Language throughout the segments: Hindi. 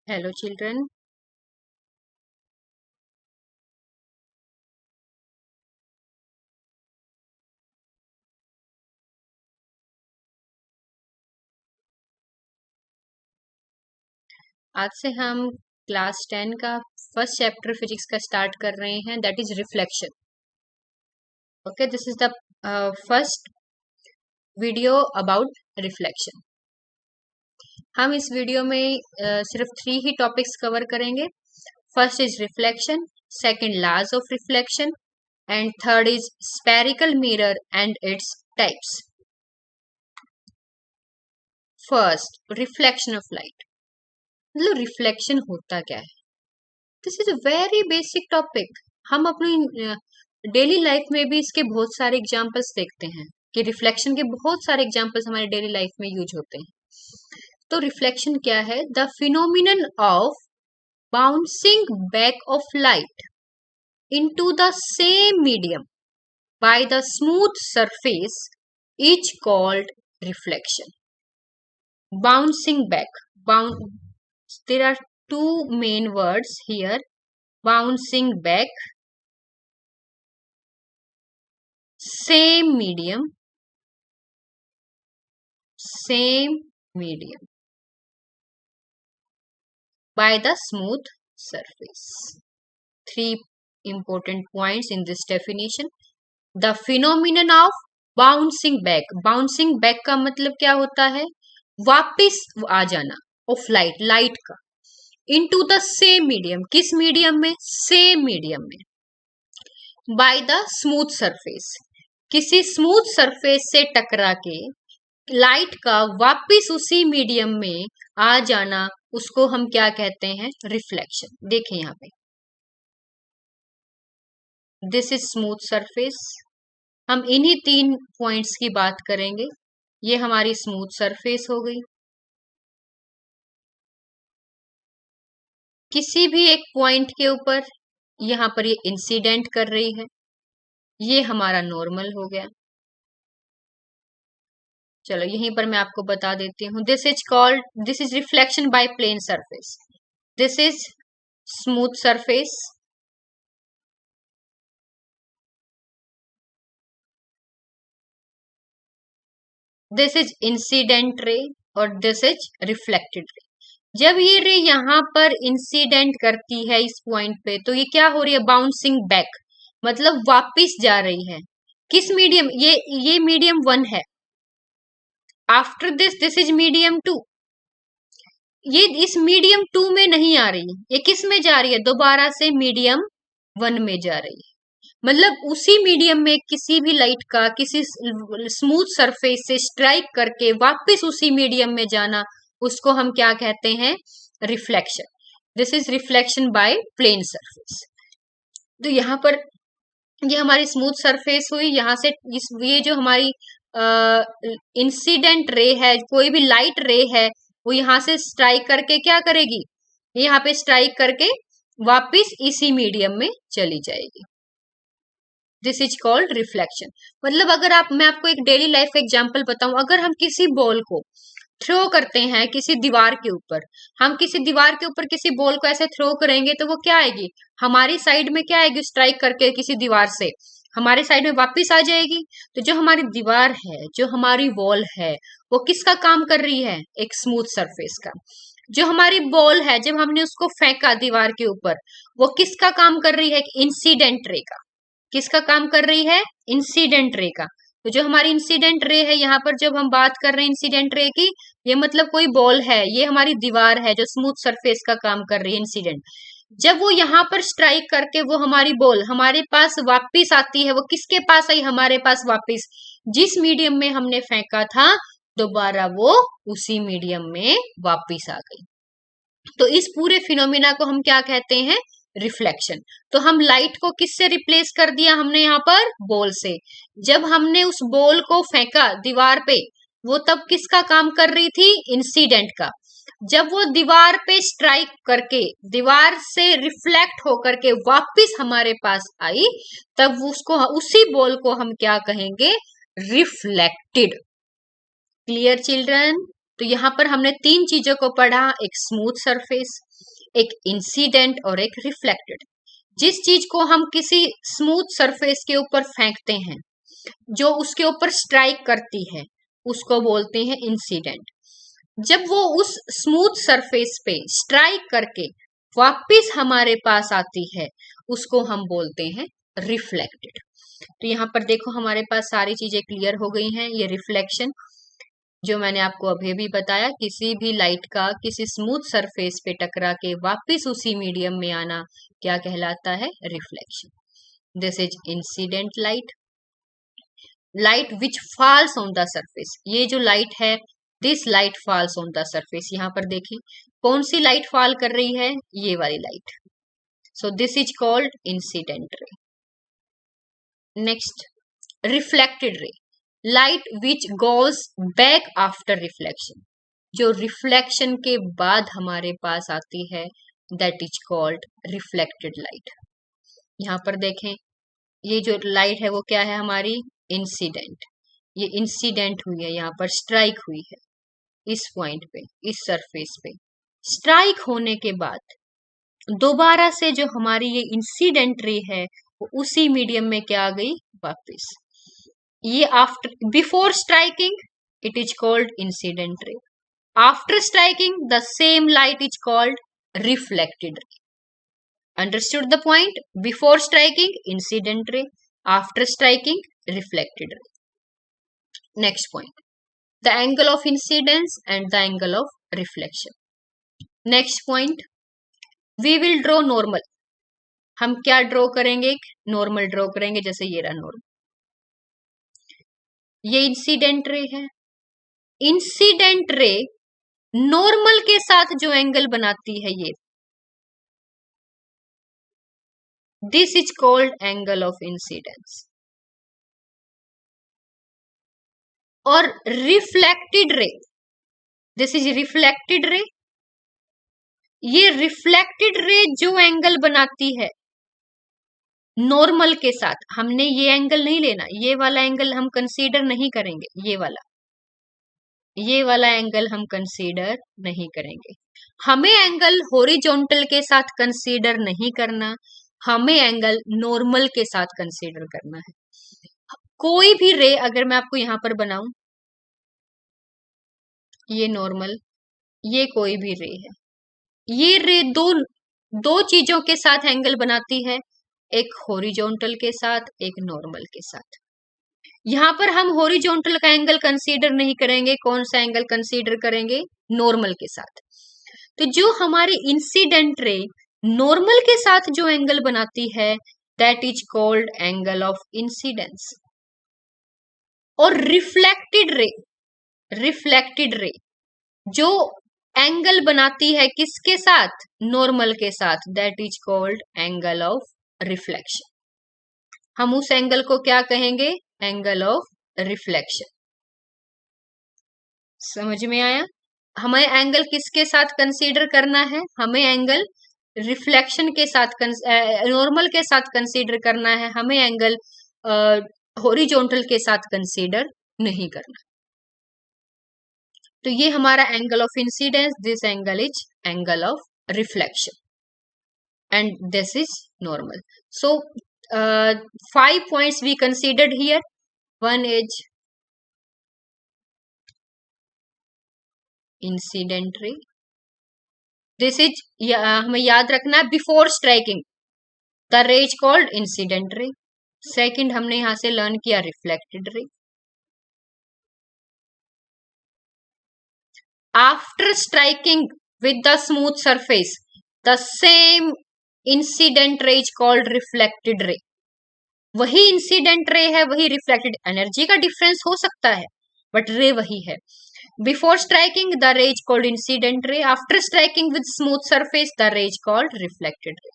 Hello, children. आज से हम क्लास 10 का फर्स्ट चैप्टर फिजिक्स का स्टार्ट कर रहे हैं, that is reflection. Okay, this is the first video about reflection. हम इस वीडियो में सिर्फ 3 ही टॉपिक्स कवर करेंगे. First is reflection, second laws of reflection and third is spherical mirror and its types. First, reflection of light. मतलब रिफ्लेक्शन होता क्या है? This is a very basic topic. हम अपनी डेली लाइफ में भी इसके बहुत सारे एग्जांपल्स देखते हैं कि रिफ्लेक्शन के बहुत सारे एग्जांपल्स हमारे डेली लाइफ में यूज होते हैं. तो रिफ्लेक्शन क्या है? The phenomenon of bouncing back of light into the same medium by the smooth surface is called reflection. Bouncing back. There are two main words here. Bouncing back, same medium by the smooth surface. Three important points in this definition. The phenomenon of bouncing back. Bouncing back का मतलब क्या होता है? वापिस आ जाना ऑफ लाइट का इनटू द सेम मीडियम. किस मीडियम में? सेम मीडियम में. बाय द स्मूथ सरफेस, किसी स्मूथ सरफेस से टकरा के लाइट का वापिस उसी मीडियम में आ जाना, उसको हम क्या कहते हैं? रिफ्लेक्शन. देखें यहाँ पे, दिस इज स्मूथ सरफेस. हम इन्हीं 3 पॉइंट्स की बात करेंगे. ये हमारी स्मूथ सरफेस हो गई. किसी भी एक पॉइंट के ऊपर यहाँ पर ये इंसिडेंट कर रही है. ये हमारा नॉर्मल हो गया. चलो यहीं पर मैं आपको बता देती हूँ. This is reflection by plane surface. This is smooth surface. This is incident ray और दिस इज रिफ्लेक्टेड रे. जब ये रे यहाँ पर इंसिडेंट करती है इस पॉइंट पे, तो ये क्या हो रही है? बाउंसिंग बैक, मतलब वापिस जा रही है. किस मीडियम? ये मीडियम 1 है. After this is medium 2. ये इस मीडियम 2 में नहीं आ रही. ये किस में जा रही है? दोबारा से मीडियम 1 में जा रही है. मतलब उसी मीडियम में किसी भी लाइट का किसी स्मूथ सरफेस से स्ट्राइक करके वापस उसी मीडियम में जाना, उसको हम क्या कहते हैं? Reflection. This is reflection by plane surface. तो यहाँ पर ये हमारी स्मूथ सरफेस हुई. यहाँ से ये जो हमारी इंसिडेंट रे है, कोई भी लाइट रे है, वो यहाँ से स्ट्राइक करके क्या करेगी? यहाँ पे स्ट्राइक करके वापिस इसी मीडियम में चली जाएगी. This is called reflection. मतलब अगर मैं आपको एक डेली लाइफ एग्जांपल बताऊं. अगर हम किसी बॉल को थ्रो करते हैं किसी दीवार के ऊपर, हम किसी दीवार के ऊपर किसी बॉल को ऐसे थ्रो करेंगे, तो वो क्या आएगी? हमारी साइड में क्या आएगी? स्ट्राइक करके किसी दीवार से हमारे साइड में वापस आ जाएगी. तो जो हमारी दीवार है, जो हमारी वॉल है, वो किसका काम कर रही है? एक स्मूथ सरफेस का. जो हमारी बॉल है, जब हमने उसको फेंका दीवार के ऊपर, वो किसका काम कर रही है? एक इंसिडेंट रे का. किसका काम कर रही है? इंसिडेंट रे का. तो जो हमारी इंसिडेंट रे है, यहाँ पर जब हम बात कर रहे हैं इंसिडेंट रे की, ये मतलब कोई बॉल है, ये हमारी दीवार है जो स्मूथ सरफेस का काम कर रही है, इंसिडेंट. जब वो यहाँ पर स्ट्राइक करके वो हमारी बॉल हमारे पास वापिस आती है, वो किसके पास आई? हमारे पास वापिस. जिस मीडियम में हमने फेंका था, दोबारा वो उसी मीडियम में वापिस आ गई. तो इस पूरे फिनोमिना को हम क्या कहते हैं? रिफ्लेक्शन. तो हम लाइट को किससे रिप्लेस कर दिया हमने? यहाँ पर बॉल से. जब हमने उस बॉल को फेंका दीवार पे, वो तब किसका काम कर रही थी? इंसिडेंट का. जब वो दीवार पे स्ट्राइक करके दीवार से रिफ्लेक्ट होकर के वापिस हमारे पास आई, तब उसको उसी बॉल को हम क्या कहेंगे? रिफ्लेक्टेड. Clear children? तो यहाँ पर हमने तीन चीजों को पढ़ा, एक स्मूथ सरफेस, एक इंसिडेंट और एक रिफ्लेक्टेड। जिस चीज को हम किसी स्मूथ सरफेस के ऊपर फेंकते हैं, जो उसके ऊपर स्ट्राइक करती है, उसको बोलते हैं इंसिडेंट। जब वो उस स्मूथ सरफेस पे स्ट्राइक करके वापिस हमारे पास आती है, उसको हम बोलते हैं रिफ्लेक्टेड। तो यहाँ पर देखो हमारे पास सारी चीजें क्लियर हो गई हैं। ये रिफ्लेक्शन जो मैंने आपको अभी भी बताया, किसी भी लाइट का किसी स्मूथ सरफेस पे टकरा के वापिस उसी मीडियम में आना क्या कहलाता है? Reflection. This is incident light, light which falls on the surface. ये जो लाइट है, this light falls on the surface. यहाँ पर देखें कौन सी लाइट फॉल कर रही है? ये वाली light. So this is called incident ray. Next, reflected ray, light which goes back after reflection. जो रिफ्लेक्शन के बाद हमारे पास आती है, that is called reflected light. यहाँ पर देखें ये जो लाइट है वो क्या है हमारी? इंसिडेंट। ये इंसिडेंट हुई है, यहाँ पर स्ट्राइक हुई है इस पॉइंट पे, इस सरफेस पे। स्ट्राइक होने के बाद दोबारा से जो हमारी ये इंसिडेंट रे है वो उसी मीडियम में क्या आ गई? वापस। ये after, before striking it is called incident ray, after striking the same light is called reflected ray. Understood the point? Before striking, incident ray. After striking, reflected ray. Next point, the angle of incidence and the angle of reflection. Next point, we will draw normal. हम क्या ड्रॉ करेंगे? नॉर्मल ड्रॉ करेंगे, जैसे ये रहा नॉर्मल। ये इंसिडेंट रे है। इंसिडेंट रे नॉर्मल के साथ जो एंगल बनाती है, ये this is called angle of incidence. और reflected ray, this is reflected ray. ये रिफ्लेक्टेड रे जो एंगल बनाती है नॉर्मल के साथ, हमने ये एंगल नहीं लेना, ये वाला एंगल हम कंसीडर नहीं करेंगे, ये वाला एंगल हम कंसीडर नहीं करेंगे। हमें एंगल हॉरिजॉन्टल के साथ कंसीडर नहीं करना, हमें एंगल नॉर्मल के साथ कंसीडर करना है। कोई भी रे अगर मैं आपको यहां पर बनाऊं, ये नॉर्मल, ये कोई भी रे है, ये रे दो चीजों के साथ एंगल बनाती है, एक हॉरिजॉन्टल के साथ, एक नॉर्मल के साथ। यहां पर हम हॉरिजॉन्टल का एंगल कंसीडर नहीं करेंगे, कौन सा एंगल कंसीडर करेंगे? नॉर्मल के साथ। तो जो हमारी इंसिडेंट रे नॉर्मल के साथ जो एंगल बनाती है, that is called angle of incidence. और रिफ्लेक्टेड रे जो एंगल बनाती है किसके साथ? नॉर्मल के साथ, that is called angle of reflection. हम उस एंगल को क्या कहेंगे? Angle of reflection. समझ में आया? हमें एंगल किसके साथ कंसीडर करना है? हमें एंगल रिफ्लेक्शन के साथ, नॉर्मल के साथ कंसीडर करना है, हमें एंगल हॉरिजॉन्टल के साथ कंसीडर नहीं करना। तो ये हमारा angle of incidence, this angle is angle of reflection, and this is normal. So 5 points we considered here. One is incident ray, this is, हमें याद रखना है, बिफोर स्ट्राइकिंग द रे is called incident ray. Second हमने यहां से लर्न किया reflected ray. After striking with the smooth surface the same incident ray is called reflected ray. वही इंसिडेंट रे है, वही रिफ्लेक्टेड, एनर्जी का डिफरेंस हो सकता है बट रे वही है। Before striking, the ray is called incident ray. After striking with smooth surface, the ray is called reflected ray.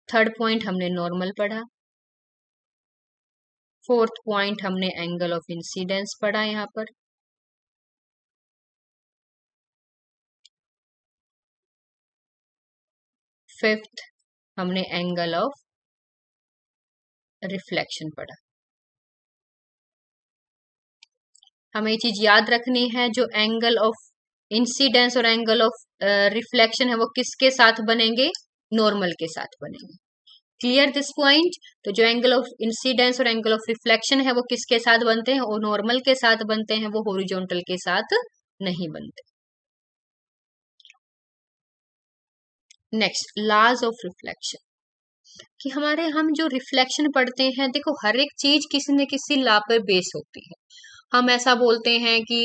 Third point हमने नॉर्मल पढ़ा। फोर्थ पॉइंट हमने एंगल ऑफ इंसिडेंस पढ़ा यहां पर। फिफ्थ हमने एंगल ऑफ रिफ्लेक्शन पढ़ा। हमें ये चीज याद रखनी है, जो एंगल ऑफ इंसिडेंस और एंगल ऑफ रिफ्लेक्शन है वो किसके साथ बनेंगे, नॉर्मल के साथ बनेंगे। Clear this point. तो जो एंगल ऑफ इंसिडेंस और एंगल ऑफ रिफ्लेक्शन है वो किसके साथ बनते हैं, वो नॉर्मल के साथ बनते हैं, वो हॉरिजॉन्टल के साथ नहीं बनते। नेक्स्ट, लॉज ऑफ रिफ्लेक्शन, कि हम जो रिफ्लेक्शन पढ़ते हैं, देखो हर एक चीज किसी न किसी लॉ पर बेस होती है। हम ऐसा बोलते हैं कि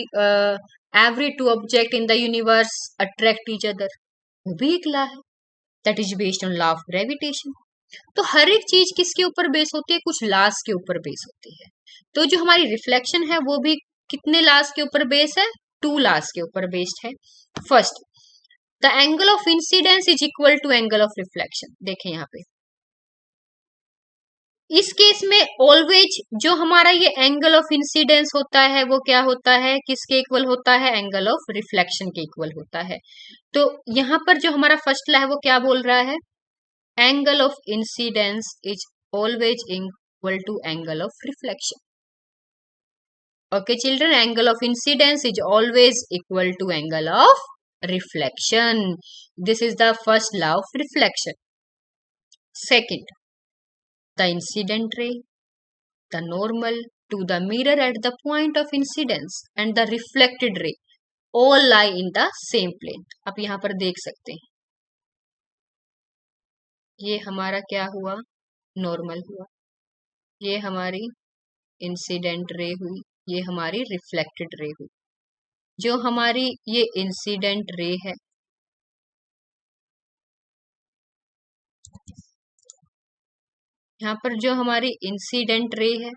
every two object in the universe attract each other, वो भी एक लॉ है, that is based on law of gravitation. तो हर एक चीज किसके ऊपर बेस होती है, कुछ लॉज के ऊपर बेस होती है। तो जो हमारी रिफ्लेक्शन है वो भी कितने लॉज के ऊपर बेस है, 2 लॉज के ऊपर बेस्ड है। First, the angle of incidence is equal to angle of reflection. देखें यहाँ पे इस केस में ऑलवेज जो हमारा ये एंगल ऑफ इंसिडेंस होता है वो क्या होता है, किसके इक्वल होता है, एंगल ऑफ रिफ्लेक्शन के इक्वल होता है। तो यहाँ पर जो हमारा फर्स्ट लॉ है वो क्या बोल रहा है, angle of incidence is always equal to angle of reflection. Okay children, angle of incidence is always equal to angle of reflection. This is the first law of reflection. Second, the incident ray, the normal to the mirror at the point of incidence and the reflected ray all lie in the same plane। आप यहाँ पर देख सकते हैं ये हमारा क्या हुआ, नॉर्मल हुआ, ये हमारी इंसिडेंट रे हुई, ये हमारी रिफ्लेक्टेड रे हुई। जो हमारी ये इंसिडेंट रे है यहाँ पर, जो हमारी इंसिडेंट रे है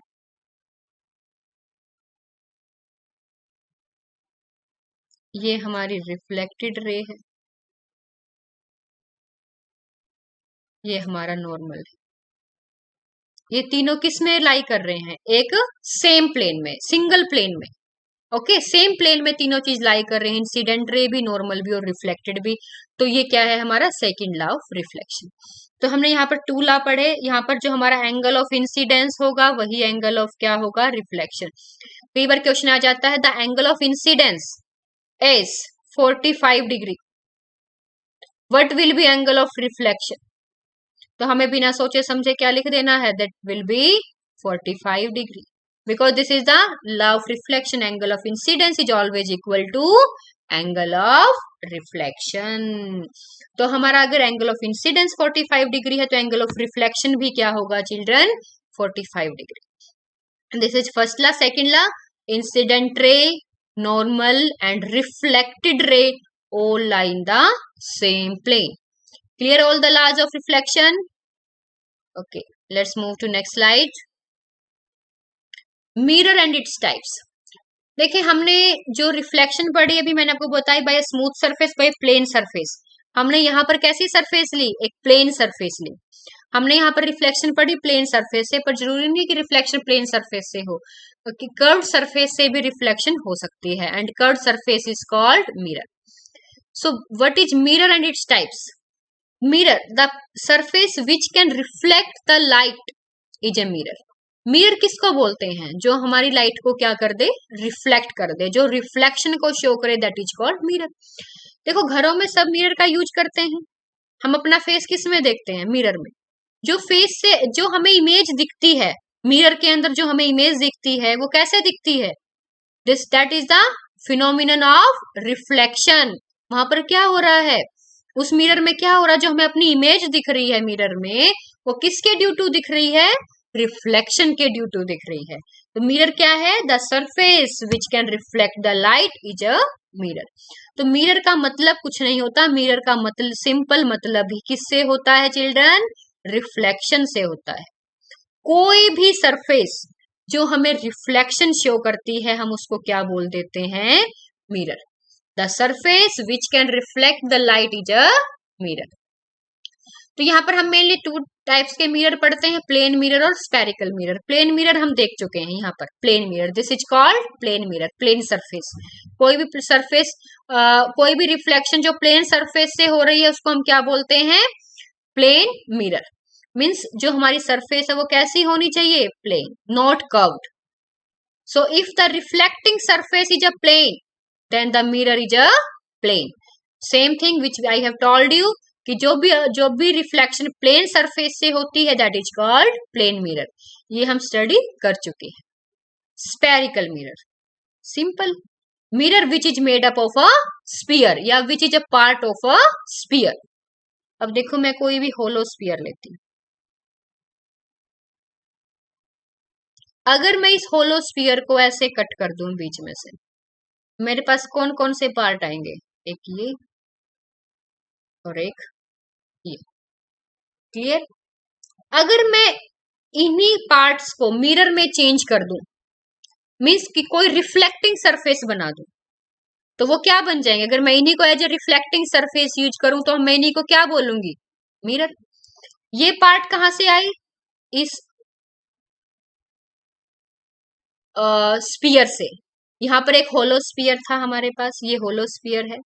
ये हमारी रिफ्लेक्टेड रे है, ये हमारा नॉर्मल है। ये तीनों किस में लाई कर रहे हैं, एक सेम प्लेन में, सिंगल प्लेन में। ओके सेम प्लेन में तीनों चीज लाई कर रहे हैं, इंसिडेंट रे भी, नॉर्मल भी और रिफ्लेक्टेड भी। तो ये क्या है, हमारा सेकंड लॉ ऑफ रिफ्लेक्शन। तो हमने यहाँ पर 2 लॉ पढ़े। यहाँ पर जो हमारा एंगल ऑफ इंसिडेंस होगा वही एंगल ऑफ क्या होगा, रिफ्लेक्शन। कई बार क्वेश्चन आ जाता है, the angle of incidence is 45 degree, what will be angle of reflection. तो हमें बिना सोचे समझे क्या लिख देना है, that will be 45 degree, because this is the law of reflection, angle of incidence is always equal to angle of reflection। तो हमारा अगर एंगल ऑफ इंसिडेंस 45 डिग्री है तो एंगल ऑफ रिफ्लेक्शन भी क्या होगा children, 45 degree. This is first law. Second law, incident ray, normal and reflected ray all lie in the same plane। Clear all the laws of reflection? Okay, let's move to next slide। Mirror and its types. देखिए हमने जो रिफ्लेक्शन पढ़ी अभी मैंने आपको बताई, by smooth surface, by plane surface. हमने यहाँ पर कैसी सरफेस ली, एक प्लेन सरफेस ली। हमने यहाँ पर रिफ्लेक्शन पढ़ी प्लेन सरफेस से, पर जरूरी नहीं कि रिफ्लेक्शन प्लेन सरफेस से हो, क्योंकि कर्व्ड सरफेस से भी रिफ्लेक्शन हो सकती है, and curved surface is called mirror. So what is mirror and its types. Mirror, the surface which can reflect the light is a mirror. Mirror किसको बोलते हैं, जो हमारी लाइट को क्या कर दे, रिफ्लेक्ट कर दे, जो रिफ्लेक्शन को शो करे, दैट इज कॉल्ड मिरर। देखो घरों में सब मिरर का यूज करते हैं। हम अपना फेस किस में देखते हैं, मिरर में। जो फेस से जो हमें इमेज दिखती है, मिरर के अंदर जो हमें इमेज दिखती है वो कैसे दिखती है, this that is the phenomenon of reflection. वहां पर क्या हो रहा है, उस मिरर में क्या हो रहा है, जो हमें अपनी इमेज दिख रही है मिरर में, वो किसके ड्यू टू दिख रही है, रिफ्लेक्शन के ड्यू टू दिख रही है। तो मिरर क्या है, the surface which can reflect the light is a mirror. तो मिरर का मतलब कुछ नहीं होता, मिरर का मतलब सिंपल मतलब ही किससे होता है चिल्ड्रन, रिफ्लेक्शन से होता है। कोई भी सरफेस जो हमें रिफ्लेक्शन शो करती है हम उसको क्या बोल देते हैं, mirror. The surface which can reflect the light is a mirror. तो यहाँ पर हम मेनली 2 टाइप्स के मिरर पढ़ते हैं, प्लेन मिरर और स्फेरिकल मिरर। प्लेन मिरर हम देख चुके हैं यहाँ पर, plane mirror, this is called plane mirror, plane surface. कोई भी सरफेस कोई भी रिफ्लेक्शन जो प्लेन सरफेस से हो रही है उसको हम क्या बोलते हैं, प्लेन मिरर। मीन्स जो हमारी सरफेस है वो कैसी होनी चाहिए, plane, not curved. So if the reflecting surface is a plane, then the mirror is a plane. Same thing which I have told you कि जो भी रिफ्लेक्शन प्लेन सरफेस से होती है that is called plane mirror. ये हम स्टडी कर चुके हैं. Spherical mirror, simple. Mirror which is made up of a sphere या which is a part of a sphere. अब देखो मैं कोई भी होलो स्फीयर लेती हूँ. अगर मैं इस होलो स्फीयर को ऐसे कट कर दूं बीच में से, मेरे पास कौन कौन से पार्ट आएंगे? एक ये और एक ये. क्लियर? अगर मैं इन्हीं पार्ट्स को मिरर में चेंज कर दूं, मीन्स कि कोई रिफ्लेक्टिंग सरफेस बना दूं, तो वो क्या बन जाएंगे? अगर मैं इन्हीं को as a reflecting surface use करूं तो मैं इन्हीं को क्या बोलूंगी? मिरर. ये पार्ट कहां से आए? इस स्फीयर से. यहां पर एक होलो स्फीयर था हमारे पास, ये होलो स्फीयर है.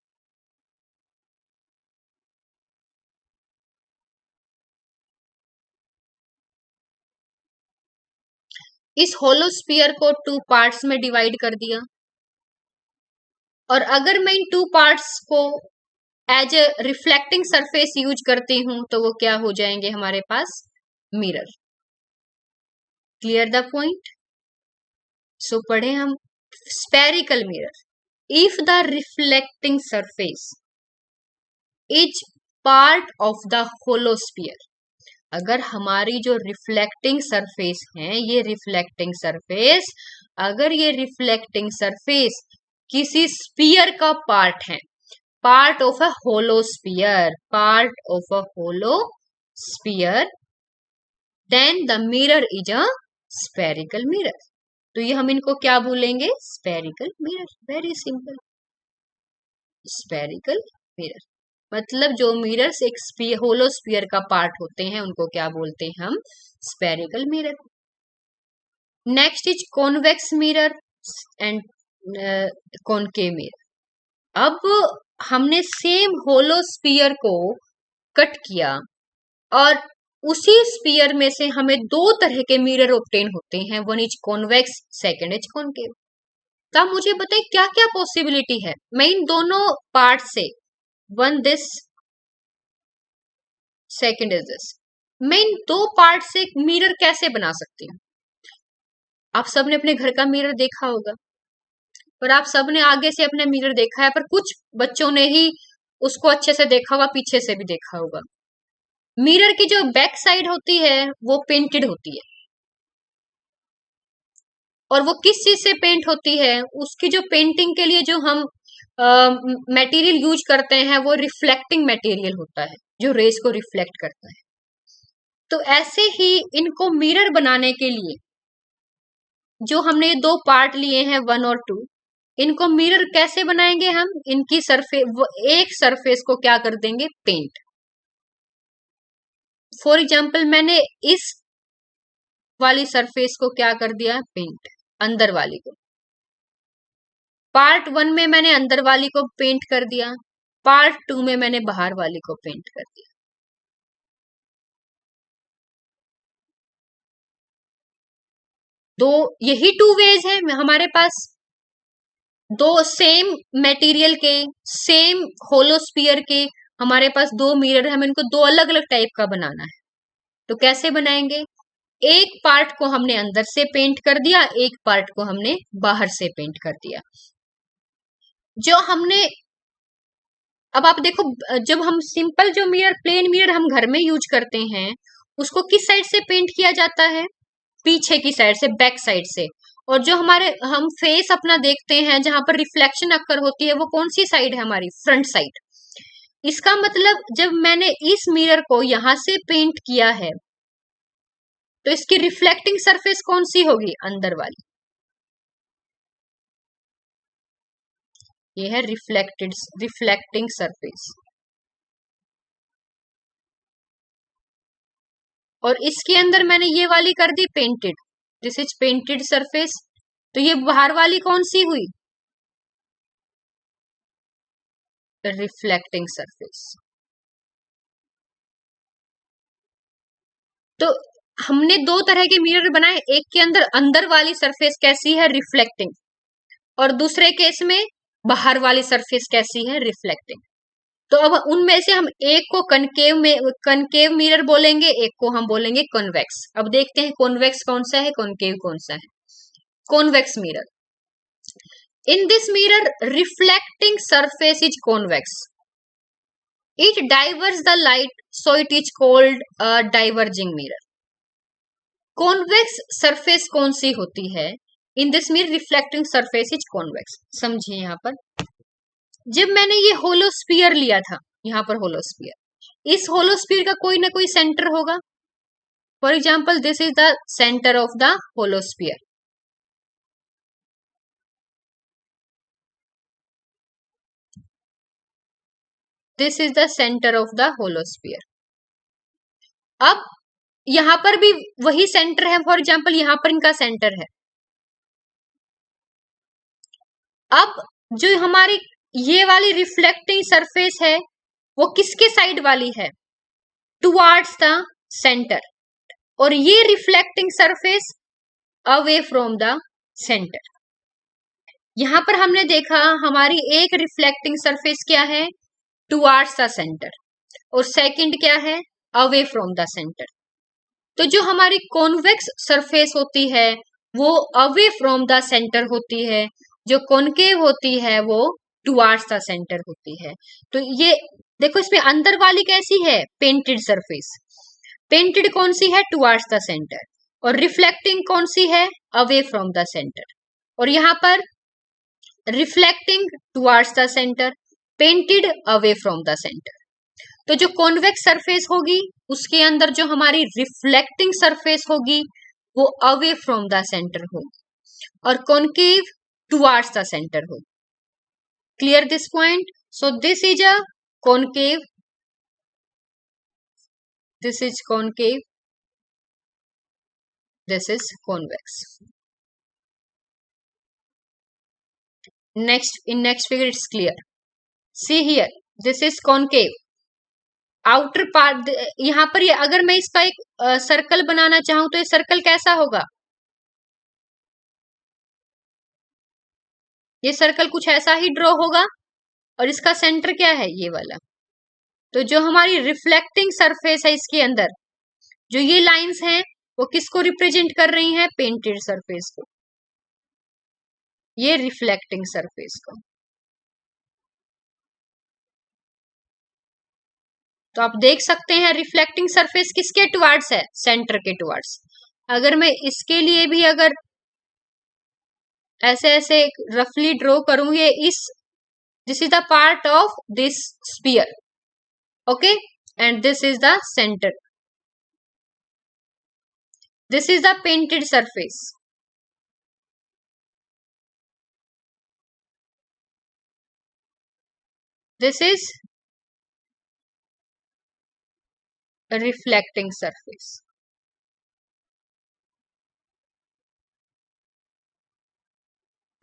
इस होलो स्फीयर को 2 पार्ट्स में डिवाइड कर दिया, और अगर मैं इन 2 पार्ट्स को as a reflecting surface use करती हूं तो वो क्या हो जाएंगे हमारे पास? Mirror. Clear the point? So पढ़े हम. Spherical mirror, if the reflecting surface is part of the hollow sphere. अगर हमारी जो रिफ्लेक्टिंग सरफेस है, ये रिफ्लेक्टिंग सरफेस, अगर ये रिफ्लेक्टिंग सरफेस किसी स्फीयर का पार्ट है, part of a hollow sphere, part of a hollow sphere, then the mirror is a spherical mirror. तो ये हम इनको क्या बोलेंगे? Spherical mirror. Very simple. Spherical mirror मतलब जो मिरर्स एक होलो स्फीयर का पार्ट होते हैं उनको क्या बोलते हैं हम? Spherical mirror. Next is convex mirror and concave mirror. अब हमने सेम होलो स्फीयर को कट किया और उसी स्फीयर में से हमें 2 तरह के मिरर ऑब्टेन होते हैं. One is convex, second is concave. तब मुझे बताइए क्या क्या पॉसिबिलिटी है मैं इन दोनों पार्ट से, one this second is this, मैं इन 2 पार्ट से एक मिरर कैसे बना सकती हूँ? आप सबने अपने घर का मिरर देखा होगा, और आप सबने आगे से अपने मिरर देखा है, पर कुछ बच्चों ने ही उसको अच्छे से देखा होगा, पीछे से भी देखा होगा. मिरर की जो बैक साइड होती है वो पेंटेड होती है, और वो किस चीज से पेंट होती है? उसकी जो पेंटिंग के लिए जो हम मटेरियल यूज करते हैं वो रिफ्लेक्टिंग मटेरियल होता है, जो रेस को रिफ्लेक्ट करता है. तो ऐसे ही इनको मिरर बनाने के लिए जो हमने ये 2 पार्ट लिए हैं 1 और 2, इनको मिरर कैसे बनाएंगे हम? इनकी सरफेस, एक सरफेस को क्या कर देंगे? पेंट. फॉर एग्जाम्पल मैंने इस वाली सरफेस को क्या कर दिया? पेंट. अंदर वाली को. पार्ट 1 में मैंने अंदर वाली को पेंट कर दिया, पार्ट 2 में मैंने बाहर वाली को पेंट कर दिया. दो यही 2 वेज है हमारे पास. 2 सेम मटेरियल के, सेम होलो स्फीयर के हमारे पास 2 मिरर है, हमें इनको 2 अलग अलग टाइप का बनाना है. तो कैसे बनाएंगे? एक पार्ट को हमने अंदर से पेंट कर दिया, एक पार्ट को हमने बाहर से पेंट कर दिया. जो हमने, अब आप देखो, जब हम सिंपल जो मिरर, प्लेन मिरर हम घर में यूज करते हैं, उसको किस साइड से पेंट किया जाता है? पीछे की साइड से, बैक साइड से. और जो हमारे हम फेस अपना देखते हैं जहां पर रिफ्लेक्शन अक्कर होती है, वो कौन सी साइड है हमारी? Front side. इसका मतलब जब मैंने इस मिरर को यहां से पेंट किया है तो इसकी रिफ्लेक्टिंग सरफेस कौन सी होगी? अंदर वाली. ये है रिफ्लेक्टिंग सरफेस. और इसके अंदर मैंने ये वाली कर दी painted. This is painted surface. तो ये बाहर वाली कौन सी हुई? Reflecting surface. तो हमने दो तरह के मिरर बनाए, एक के अंदर अंदर वाली सरफेस कैसी है, रिफ्लेक्टिंग, और दूसरे केस में बाहर वाली सरफेस कैसी है, रिफ्लेक्टिंग। तो अब उनमें से हम एक को कनकेव मिरर बोलेंगे, एक को हम बोलेंगे कॉन्वेक्स। अब देखते हैं कॉन्वेक्स कौन सा है, कॉनकेव कौन सा है। Convex mirror, in this mirror reflecting surface is convex, it diverges the light, so it is called a diverging mirror। Convex surface कौन सी होती है, in this mirror reflecting surface is convex. समझिए यहाँ पर, जब मैंने ये होलोस्फीयर लिया था, यहाँ पर होलोस्फीयर, इस होलोस्फीयर का कोई ना कोई सेंटर होगा। For example this is the centre of the hollow sphere. This is the centre of the hollow sphere. अब यहां पर भी वही सेंटर है, फॉर एग्जाम्पल यहां पर इनका सेंटर है। अब जो हमारी ये वाली रिफ्लेक्टिंग सरफेस है वो किसके साइड वाली है, टुवार्ड्स द सेंटर, और ये reflecting surface away from the centre. यहां पर हमने देखा हमारी एक रिफ्लेक्टिंग सरफेस क्या है, टुवार्ड्स द सेंटर, और सेकंड क्या है, अवे फ्रॉम द सेंटर। तो जो हमारी कॉन्वेक्स सरफेस होती है वो अवे फ्रॉम द सेंटर होती है, जो कॉनकेव होती है वो टुवार्ड्स द सेंटर होती है। तो ये देखो, इसमें अंदर वाली कैसी है, पेंटेड सरफेस। पेंटेड कौन सी है, टुवार्ड्स द सेंटर, और रिफ्लेक्टिंग कौन सी है, अवे फ्रॉम द सेंटर। और यहाँ पर reflecting towards the centre, painted away from the centre. तो जो कॉन्वेक्स सरफेस होगी उसके अंदर जो हमारी रिफ्लेक्टिंग सरफेस होगी वो अवे फ्रॉम द सेंटर होगी, और कॉनकेव टुवार्ड्स द सेंटर होगी। Clear this point? So this is a concave, this is concave, this is convex. next figure it's clear. See here, this is concave, outer part. यहाँ पर ये अगर मैं इसका एक सर्कल बनाना चाहूं तो ये सर्कल कैसा होगा, ये सर्कल कुछ ऐसा ही ड्रॉ होगा, और इसका सेंटर क्या है, ये वाला। तो जो हमारी रिफ्लेक्टिंग सरफेस है इसके अंदर जो ये लाइंस हैं वो किसको रिप्रेजेंट कर रही हैं, पेंटेड सरफेस को, ये रिफ्लेक्टिंग सरफेस को। तो आप देख सकते हैं रिफ्लेक्टिंग सरफेस किसके टुवार्ड्स है, सेंटर के टुवार्ड्स। अगर मैं इसके लिए भी अगर ऐसे ऐसे रफली ड्रॉ करूं, ये this is the part of this sphere, okay, and this is the centre, this is the painted surface, this is reflecting surface.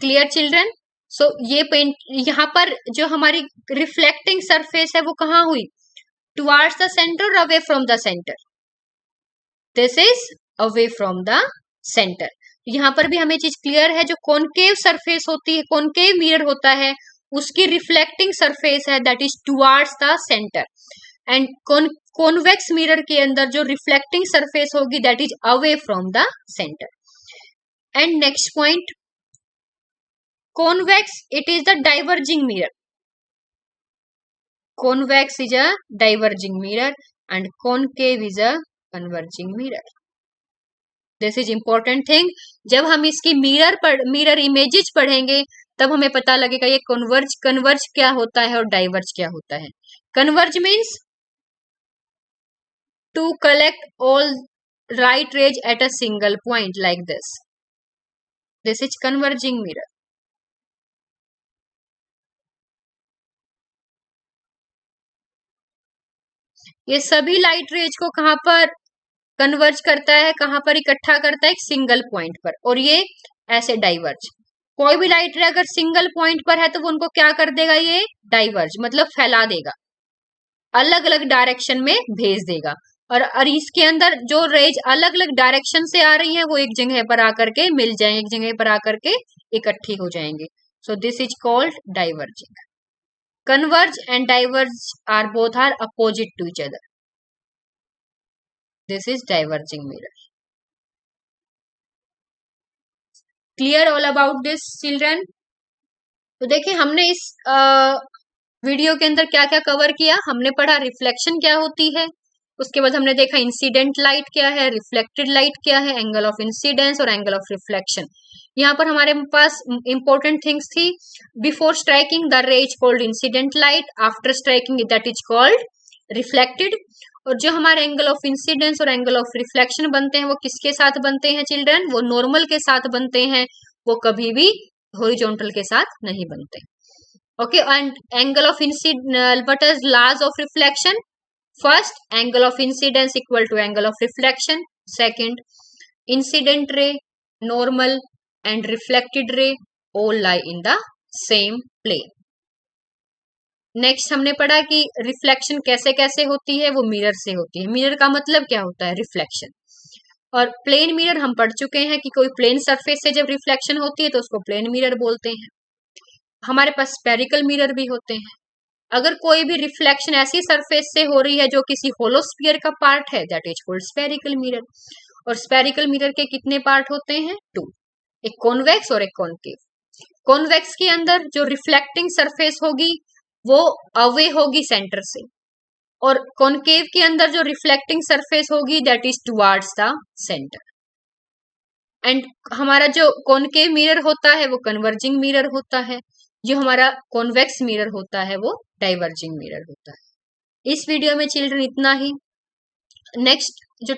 Clear children? So ये पेंट, यहाँ पर जो हमारी रिफ्लेक्टिंग सरफेस है वो कहाँ हुई, टुवार्ड्स द सेंटर और away from the centre, this is away from the centre. यहाँ पर भी हमें चीज क्लियर है, जो कॉनकेव सरफेस होती है, कॉनकेव मिरर होता है, उसकी रिफ्लेक्टिंग सरफेस है that is towards the centre, and convex mirror के अंदर जो रिफ्लेक्टिंग सरफेस होगी that is away from the centre. And next point, convex it is the diverging mirror, convex is a diverging mirror and concave is a converging mirror. this is important thing, जब हम इसकी मिरर इमेजेस पढ़ेंगे तब हमें पता लगेगा ये कन्वर्ज क्या होता है और डाइवर्ज क्या होता है। Converge means to collect all right rays at a single point like this is converging mirror. ये सभी लाइट रेज को कहां पर कन्वर्ज करता है, कहां पर इकट्ठा करता है, एक सिंगल पॉइंट पर, और ये ऐसे डाइवर्ज। कोई भी लाइट रे अगर सिंगल पॉइंट पर है तो वो उनको क्या कर देगा, ये डाइवर्ज मतलब फैला देगा, अलग अलग डायरेक्शन में भेज देगा। और इसके अंदर जो रेज अलग अलग डायरेक्शन से आ रही है वो एक जगह पर आकर के मिल जाएंगे, एक जगह पर आकर के इकट्ठी हो जाएंगे. So this is called diverging. Converge and diverge are both are opposite to each other. This is diverging mirror. Clear all about this children? तो देखिए हमने इस वीडियो के अंदर क्या क्या कवर किया. हमने पढ़ा रिफ्लेक्शन क्या होती है, उसके बाद हमने देखा इंसिडेंट लाइट क्या है, रिफ्लेक्टेड लाइट क्या है, एंगल ऑफ इंसिडेंस और एंगल ऑफ रिफ्लेक्शन. यहाँ पर हमारे पास इंपॉर्टेंट थिंग्स थी. बिफोर स्ट्राइकिंग द रे is called incident light, after striking that is called reflected. और जो हमारे एंगल ऑफ इंसिडेंस और एंगल ऑफ रिफ्लेक्शन बनते हैं वो किसके साथ बनते हैं चिल्ड्रन? वो नॉर्मल के साथ बनते हैं, वो कभी भी हॉरिजॉन्टल के साथ नहीं बनते. Okay, and angle of incidence, what is laws of reflection? First, angle of incidence equal to angle of reflection. Second, incident ray, normal and reflected ray all lie in the same plane. Next हमने पढ़ा कि रिफ्लेक्शन कैसे कैसे होती है, वो मिरर से होती है. मिरर का मतलब क्या होता है? रिफ्लेक्शन. और प्लेन मिरर हम पढ़ चुके हैं कि कोई प्लेन सरफेस से जब रिफ्लेक्शन होती है तो उसको प्लेन मिरर बोलते हैं. हमारे पास स्पेरिकल मिरर भी होते हैं. अगर कोई भी रिफ्लेक्शन ऐसी सरफेस से हो रही है जो किसी होलो स्फीयर का पार्ट है, that is called spherical mirror. और स्पेरिकल मिरर के कितने पार्ट होते हैं? 2. एक कॉन्वेक्स और एक कॉन्केव. कॉन्वेक्स के अंदर जो रिफ्लेक्टिंग सरफेस होगी वो अवे होगी सेंटर से, और कॉन्केव के अंदर जो रिफ्लेक्टिंग सरफेस होगी that is towards the centre. And हमारा जो कॉन्केव मिरर होता है वो कन्वर्जिंग मिरर होता है, जो हमारा कॉन्वेक्स मिरर होता है वो डाइवर्जिंग मिरर होता है. इस वीडियो में चिल्ड्रन इतना ही. नेक्स्ट जो